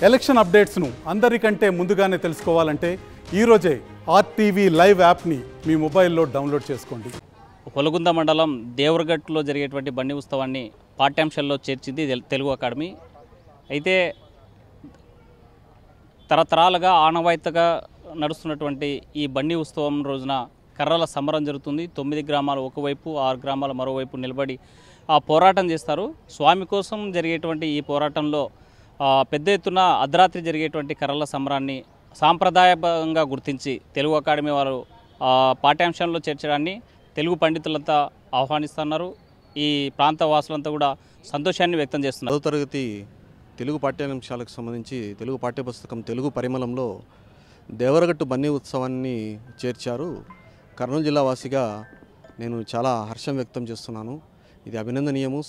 Election అప్డేట్స్ను అందరికంటే ముందుగానే తెలుసుకోవాలంటే ఈరోజే ఆర్టీవీ లైవ్ యాప్ని మీ మొబైల్లో డౌన్లోడ్ చేసుకోండి. కొలగుంద మండలం దేవరగట్టులో జరిగేటువంటి బండి ఉత్సవాన్ని పాఠ్యాంశాల్లో చేర్చింది తెలుగు అకాడమీ. అయితే తరతరాలుగా ఆనవాయితీగా నడుస్తున్నటువంటి ఈ బండి ఉత్సవం రోజున కర్రల సమరం జరుగుతుంది. 9 గ్రామాలు ఒకవైపు, 6 గ్రామాలు మరోవైపు నిలబడి ఆ పోరాటం చేస్తారు. స్వామి కోసం జరిగేటువంటి ఈ పోరాటంలో పెద్ద ఎత్తున అర్ధరాత్రి జరిగేటువంటి కర్రల సమరాన్ని సాంప్రదాయబద్ధంగా గుర్తించి తెలుగు అకాడమీ వారు పాఠ్యాంశంలో చేర్చడాన్ని తెలుగు పండితులంతా ఆహ్వానిస్తున్నారు. ఈ ప్రాంత వాసులంతా కూడా సంతోషాన్ని వ్యక్తం చేస్తున్నారు. 10వ తరగతి తెలుగు పాఠ్యాంశాలకు సంబంధించి తెలుగు పాఠ్యపుస్తకం తెలుగు పరిమళంలో దేవరగట్టు బన్నీ ఉత్సవాన్ని చేర్చారు. కర్నూలు జిల్లా వాసిగా నేను చాలా హర్షం వ్యక్తం చేస్తున్నాను. ఇది అభినందనీయము,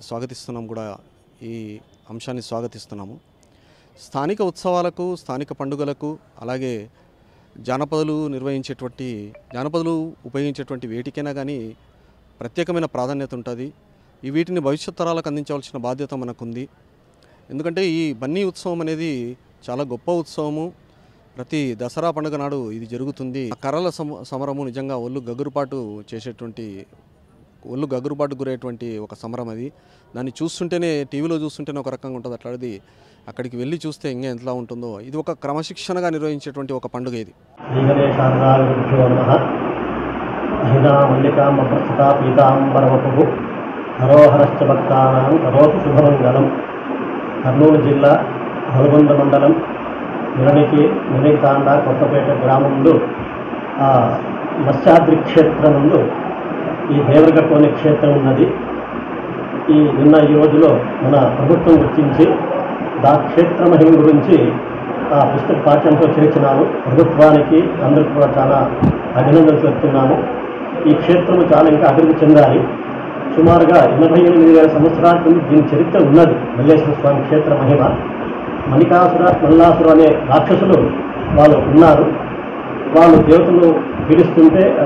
స్వాగతిస్తున్నాం కూడా. ఈ అంశాన్ని స్వాగతిస్తున్నాము. స్థానిక ఉత్సవాలకు, స్థానిక పండుగలకు, అలాగే జానపదులు ఉపయోగించేటువంటి వేటికైనా కానీ ప్రత్యేకమైన ప్రాధాన్యత ఉంటుంది. ఈ వీటిని భవిష్యత్ తరాలకు అందించవలసిన బాధ్యత మనకుంది. ఎందుకంటే ఈ బన్నీ ఉత్సవం అనేది చాలా గొప్ప ఉత్సవము. ప్రతి దసరా పండుగ నాడు ఇది జరుగుతుంది. కర్రల సమరము నిజంగా ఒళ్ళు గగురుబాటు గురేటువంటి ఒక సమరం అది. దాన్ని చూస్తుంటేనే, టీవీలో చూస్తుంటేనే ఒక రకంగా ఉంటుంది. అట్లాంటిది అక్కడికి వెళ్ళి చూస్తే ఇంకా ఎంతలా ఉంటుందో. ఇది ఒక క్రమశిక్షణగా నిర్వహించేటువంటి ఒక పండుగ ఇది. కర్నూలు జిల్లా కొలగుంద మండలం నిరణితాండ కొత్తపేట గ్రామంలో మత్స్యాద్రి క్షేత్రం ముందు ఈ దేవరగట్టు అనే క్షేత్రం ఉన్నది. ఈ రోజులో మన ప్రభుత్వం గుర్తించి క్షేత్ర మహిమ గురించి పుస్తక పాఠ్యంతో చేర్చినాము. ప్రభుత్వానికి అందరికీ కూడా చాలా అభినందనలు చెప్తున్నాము. ఈ క్షేత్రము చాలా ఇంకా అభివృద్ధి చెందాలి. సుమారుగా 88,000 సంవత్సరాల నుండి దీని చరిత్ర ఉన్నది. మల్లేశ్వర స్వామి క్షేత్ర మహిమ. మల్లాసురు అనే రాక్షసులు వాళ్ళు ఉన్నారు. వాళ్ళు దేవతలు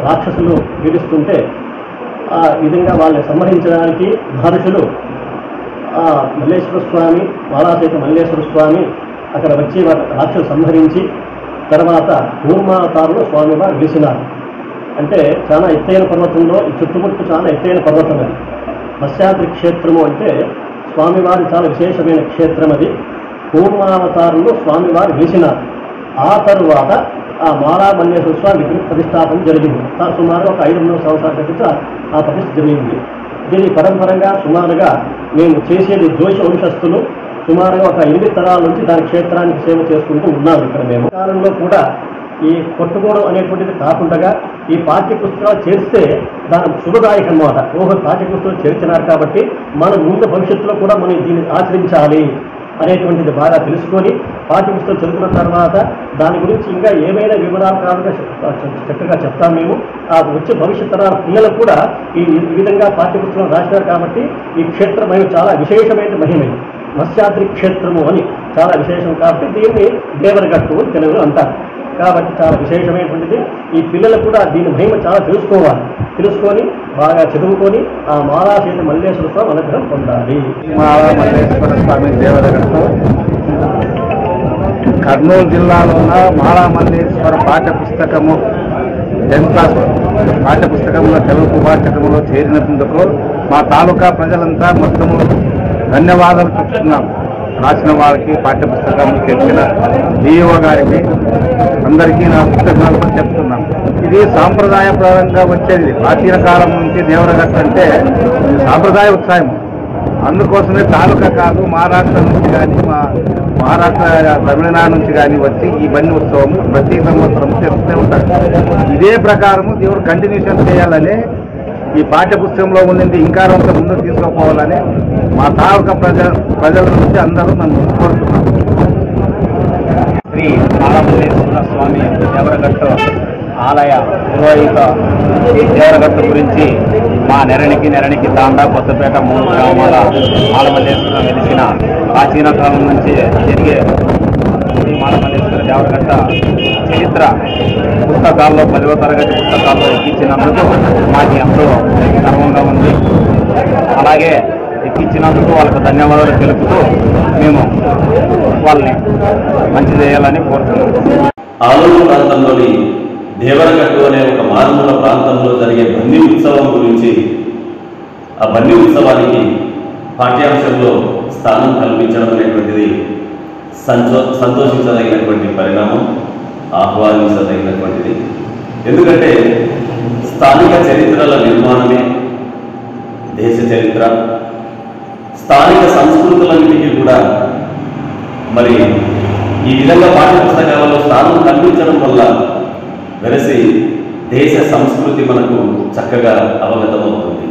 రాక్షసులు పీడిస్తుంటే ఆ విధంగా వాళ్ళని సంహరించడానికి మహర్షులు మల్లేశ్వర స్వామి, మాలాసైత మల్లేశ్వర స్వామి అక్కడ వచ్చి రాక్షసులు సంహరించి తర్వాత కూర్మావతారంలో స్వామివారు వెలిసినారు. అంటే చాలా ఎత్తైన పర్వతంలో, ఈ చుట్టుముట్టు చాలా ఎత్తైన పర్వతం అది. మత్స్యాద్రి క్షేత్రము అంటే స్వామివారి చాలా విశేషమైన క్షేత్రం అది. కూర్మావతారంలో స్వామివారు వెలిసినారు. ఆ తరువాత ఆ మాలా మల్లేశ్వర స్వామి విగ్రహ ప్రతిష్టాపన జరిగింది. సుమారు ఒక 500 సంవత్సరాల క్రితం ఆ ప్రతిష్ఠ జరిగింది. దీని పరంపరంగా సుమారుగా మేము చేసేది జోషి వంశస్థులు సుమారుగా ఒక 8 తరాల నుంచి దాని క్షేత్రానికి సేవ చేసుకుంటూ ఉన్నాము. ఇక్కడ మేము కాలంలో కూడా ఈ కొట్టుకోవడం అనేటువంటిది కాకుండా ఈ పాఠ్య పుస్తకాలు చేస్తే దాని శుభదాయకం అన్నమాట. పాఠ్య పుస్తకాలు చేర్చినారు కాబట్టి మనం ముందు భవిష్యత్తులో కూడా మనం దీన్ని ఆచరించాలి అనేటువంటిది బాగా తెలుసుకొని పాఠ్య పుస్తకాలు చదువుకున్న తర్వాత దాని గురించి ఇంకా ఏమైనా వివరాలు కావాలంటే చక్కగా చెప్తాము మేము. ఆ వచ్చే భవిష్యత్ తరాల పిల్లలకు కూడా ఈ విధంగా పాఠ్య పుస్తకాలు రాసినారు కాబట్టి ఈ క్షేత్ర మహిమ చాలా విశేషమైన మహిమ. మత్స్యాద్రి క్షేత్రము అని చాలా విశేషం కాబట్టి దీన్ని దేవరగట్టు తెలుగులో అంటారు. కాబట్టి చాలా విశేషమైనటువంటిది. ఈ పిల్లలకు కూడా దీని మహిమ చాలా తెలుసుకొని బాగా చదువుకొని ఆ మాలాసైత మల్లేశ్వర స్వామి అనుగ్రహం పొందాలి. మాలా మల్లేశ్వర స్వామి దేవరగట్టు కర్నూలు జిల్లాలో ఉన్న మాలా మల్లేశ్వర పాఠ్యపుస్తకము 10th క్లాస్ పాఠ్యపుస్తకంలో తెలుగు పాఠ్యకంలో చేరినందుకు మా తాలూకా ప్రజలంతా మొత్తము ధన్యవాదాలు చెప్తున్నాం. రాసిన వారికి, పాఠ్యపుస్తకం తెచ్చిన డిఓ గారికి అందరికీ నా కృతజ్ఞతలు కూడా చెప్తున్నాను. ఇది సాంప్రదాయపరంగా వచ్చేది. ప్రాచీన కాలం నుంచి దేవరగట్టు అంటే సాంప్రదాయ ఉత్సాహం. అందుకోసమే తాలూకా కాదు, మహారాష్ట్ర నుంచి కానీ, తమిళనాడు నుంచి కానీ వచ్చి ఈ బన్నీ ఉత్సవం ప్రతి సంవత్సరం చేస్తూనే ఉంటారు. ఇదే ప్రకారము దేవుడు కంటిన్యూషన్ చేయాలని, ఈ పాఠ్యపుస్తకంలో ఉండింది ఇంకా కొంత ముందుకు తీసుకుపోవాలని మా తాలూకా ప్రజల నుంచి అందరూ నన్ను కోరుతున్నాను. శ్రీ మాలా మల్లేశ్వర స్వామి దేవరగట్టు ఆలయ పురోహిత దేవరగట్టు గురించి మా నెరణికి తాండ కొత్తపేట 3 గ్రామాల మాలా మల్లేశ్వరం వెలిసిన ప్రాచీన కాలం నుంచి జరిగే శ్రీ మాలా మల్లేశ్వర దేవరగట్ట చరిత్ర పుస్తకాల్లో 10వ తరగతి పుస్తకాల్లో ఎక్కించినందుకు మాకు ఎంతో గర్వంగా ఉంది. అలాగే ఇచ్చినందుకు వాళ్ళకు ధన్యవాదాలు తెలుపుతూ మేము వాళ్ళని మంచి చేయాలని కోరుతున్నాం. ఆలూరు ప్రాంతంలోని దేవరగట్టు అనే ఒక మారుమూల ప్రాంతంలో జరిగే బన్నీ ఉత్సవం గురించి, ఆ బన్నీ ఉత్సవానికి పాఠ్యాంశంలో స్థానం కల్పించడం అనేటువంటిది సంతోషించదగినటువంటి పరిణామం, ఆహ్వానించదగినటువంటిది. ఎందుకంటే స్థానిక చరిత్రల నిర్మాణమే దేశ చరిత్ర. స్థానిక సంస్కృతులన్నిటికీ కూడా మరి ఈ విధంగా పాఠ్యపుస్తకాలలో స్థానం కల్పించడం వల్ల వెరసి దేశ సంస్కృతి మనకు చక్కగా అవగతమవుతుంది.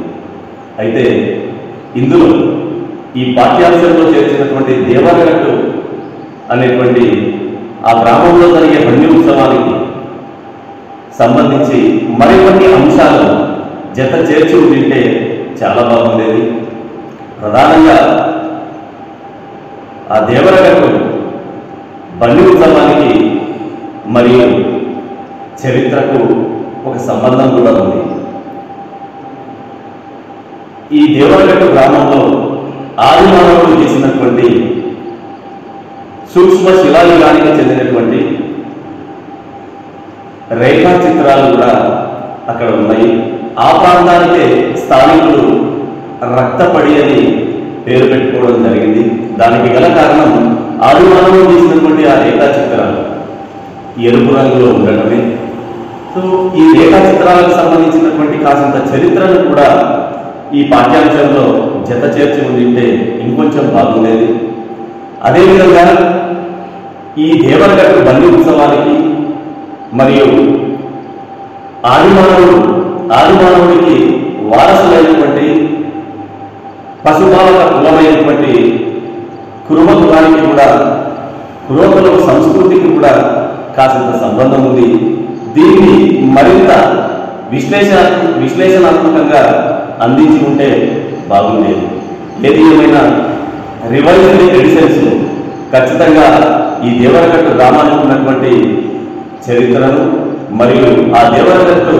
అయితే ఇందులో ఈ పాఠ్యాంశంలో చేర్చినటువంటి దేవరగట్టు అనేటువంటి ఆ గ్రామంలో జరిగే బన్నీ ఉత్సవానికి సంబంధించి మరికొన్ని అంశాలు జత చేర్చి ఉంటే చాలా బాగుండేది. ప్రధానంగా ఆ దేవరగట్టు బన్నీ ఉత్సవానికి మరియు చరిత్రకు ఒక సంబంధం కూడా ఉంది. ఈ దేవరగట్టు గ్రామంలో ఆదిమానవుడు చేసినటువంటి సూక్ష్మ శిలాయుగానికి చెందినటువంటి రేఖా చిత్రాలు కూడా అక్కడ ఉన్నాయి. ఆ ప్రాంతానికే స్థానికులు రక్తపడి అని పేరు పెట్టుకోవడం జరిగింది. దానికి గల కారణం ఆదిమానవుడు చేసినటువంటి ఆ రేఖా చిత్రాలు ఎరుపు రంగులో ఉండటమే. సో ఈ రేఖా చిత్రాలకు సంబంధించినటువంటి కాసింత చరిత్రను కూడా ఈ పాఠ్యాంశంలో జత చేర్చి ఉండింటే ఇంకొంచెం బాగుండేది. అదేవిధంగా ఈ దేవరగట్టు బన్నీ ఉత్సవానికి మరియు ఆదిమానవుడికి వారసులైనటువంటి పశుపాలక కులమైనటువంటి కురుమ కులానికి కూడా, కురుకుల సంస్కృతికి కూడా కాసింత సంబంధం ఉంది. దీన్ని మరింత విశ్లేషణాత్మకంగా అందించి ఉంటే బాగుండేది. ఏది ఏమైనా రివైజ్డ్ ఎడిషన్స్ ఖచ్చితంగా ఈ దేవరగట్టు గ్రామానికి ఉన్నటువంటి చరిత్రను మరియు ఆ దేవరగట్టు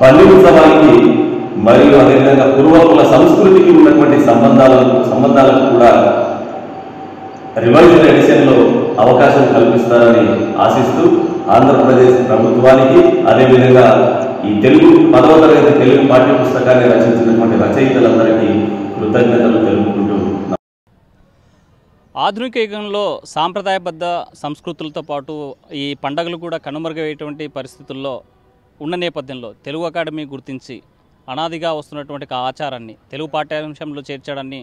బన్నీ ఉత్సవానికి మరియు అదేవిధంగా పూర్వకుల సంస్కృతికి ఉన్నటువంటి సంబంధాలకు కూడా రివైజ్డ్ ఎడిషన్లో అవకాశం కల్పిస్తారని ఆశిస్తూ ఆంధ్రప్రదేశ్ ప్రభుత్వానికి, అదేవిధంగా ఈ 10వ తరగతి తెలుగు పాఠ్యపుస్తకాన్ని రచించినటువంటి రచయితలందరికీ కృతజ్ఞతలు తెలుపుకుంటూ ఆధునిక యుగంలో సాంప్రదాయబద్ధ సంస్కృతులతో పాటు ఈ పండుగలు కూడా కనుమరుగయ్యేటువంటి పరిస్థితుల్లో ఉన్న నేపథ్యంలో తెలుగు అకాడమీ గుర్తించి అనాదిగా వస్తున్నటువంటి ఆచారాన్ని తెలుగు పాఠ్యాంశంలో చేర్చడాన్ని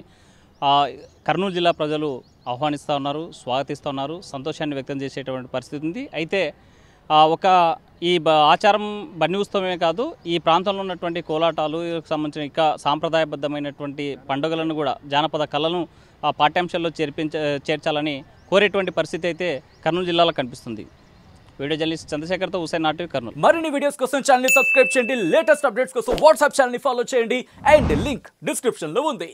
కర్నూలు జిల్లా ప్రజలు ఆహ్వానిస్తూ ఉన్నారు, స్వాగతిస్తూ ఉన్నారు, సంతోషాన్ని వ్యక్తం చేసేటువంటి పరిస్థితి ఉంది. అయితే ఈ ఆచారం బన్నీ ఉత్సవమే కాదు, ఈ ప్రాంతంలో ఉన్నటువంటి కోలాటాలు సంబంధించిన ఇంకా సాంప్రదాయబద్ధమైనటువంటి పండుగలను కూడా, జానపద కళలను ఆ పాఠ్యాంశాల్లో చేర్చాలని కోరేటువంటి పరిస్థితి అయితే కర్నూలు జిల్లాలో కనిపిస్తుంది. వీడియో జర్నలిస్ట్ చంద్రశేఖర్తో హుసేన్ ఆర్టీవీ కర్నూలు. మరిన్ని వీడియోస్ కోసం ఛానల్ ని సబ్స్క్రైబ్ చేయండి, లేటెస్ట్ అప్డేట్స్ కోసం వాట్సాప్ ఛానల్ ని ఫాలో చేయండి అండ్ లింక్ డిస్క్రిప్షన్ లో ఉంది.